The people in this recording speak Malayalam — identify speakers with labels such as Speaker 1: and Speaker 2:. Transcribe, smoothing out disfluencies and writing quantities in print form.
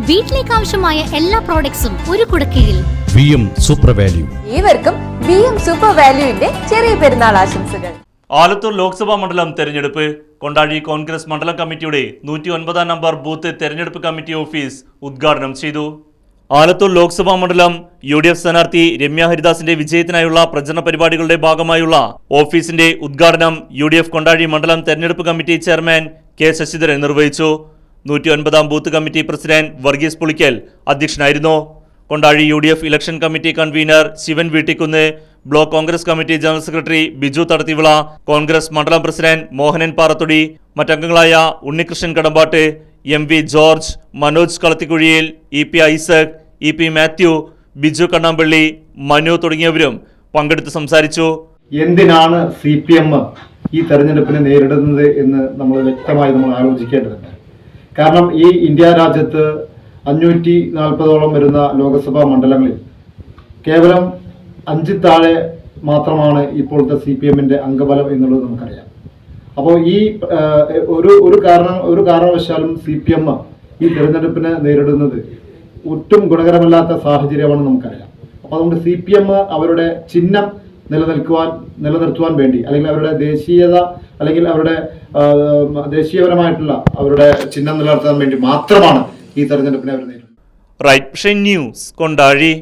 Speaker 1: വീട്ടിലേക്ക് ആവശ്യമായ എല്ലാ പ്രോഡക്ട്സും ഒരു കുടക്കീഴിൽ.
Speaker 2: VM super value.
Speaker 3: ഏവർക്കും VM സൂപ്പർ വാല്യൂവിന്റെ ചെറിയ പെരുന്നാൾ ആശംസകൾ.
Speaker 4: ആലത്തൂർ ലോക്സഭാ മണ്ഡലം തെരഞ്ഞെടുപ്പ്. കൊണ്ടാഴി കോൺഗ്രസ് മണ്ഡലം കമ്മിറ്റിയുടെ 109 നമ്പർ ബൂത്ത് തെരഞ്ഞെടുപ്പ് കമ്മിറ്റി ഓഫീസ് ഉദ്ഘാടനം ചെയ്തു. ആലത്തൂർ ലോക്സഭാ മണ്ഡലം UDF സ്ഥാനാർത്ഥി രമ്യ ഹരിദാസിന്റെ വിജയത്തിനായുള്ള പ്രചരണ പരിപാടികളുടെ ഭാഗമായുള്ള ഓഫീസിന്റെ ഉദ്ഘാടനം UDF കൊണ്ടാഴി മണ്ഡലം തെരഞ്ഞെടുപ്പ് കമ്മിറ്റി ചെയർമാൻ K ശശിധരൻ നിർവഹിച്ചു. 109 booth committee president Varghese Pulikkal അധ്യക്ഷനായിരുന്നു. Kondazhi UDF election committee convener Sivan Veettikkunnu, block Congress committee general secretary Biju Thadathivila, Congress മണ്ഡലം പ്രസിഡന്റ് മോഹനൻ പാറത്തൊടി, മറ്റംഗങ്ങളായ Unnikrishnan Kadambattu, MV George, Manoj Kalathikuzhiyil, EP Isaac, EP Mathew, Biju Kannampally, Manu തുടങ്ങിയവരും പങ്കെടുത്ത് സംസാരിച്ചു.
Speaker 5: എന്തിനാണ് CPM ഈ തെരഞ്ഞെടുപ്പിനെ നേരിടുന്നത് എന്ന് നമ്മൾ വ്യക്തമായി ആലോചിക്കേണ്ടതുണ്ട്. കാരണം ഈ ഇന്ത്യ രാജ്യത്ത് 540ഓളം വരുന്ന ലോക്സഭാ മണ്ഡലങ്ങളിൽ കേവലം 5 താഴെ മാത്രമാണ് ഇപ്പോഴത്തെ CPMന്റെ അംഗബലം എന്നുള്ളത് നമുക്കറിയാം. അപ്പോൾ ഈ ഒരു കാരണവശാലും CPM ഈ തെരഞ്ഞെടുപ്പിനെ നേരിടുന്നത് ഒട്ടും ഗുണകരമല്ലാത്ത സാഹചര്യമാണ് നമുക്കറിയാം. അപ്പോൾ അതുകൊണ്ട് CPM അവരുടെ ചിഹ്നം നിലനിർത്തുവാൻ വേണ്ടി, അല്ലെങ്കിൽ അവരുടെ ദേശീയത, അല്ലെങ്കിൽ അവരുടെ ദേശീയപരമായിട്ടുള്ള അവരുടെ ചിഹ്നം നിലനിർത്താൻ വേണ്ടി മാത്രമാണ് ഈ തെരഞ്ഞെടുപ്പിനെ അവർ നേരിടുന്നത്.
Speaker 4: Right news Kondazhy.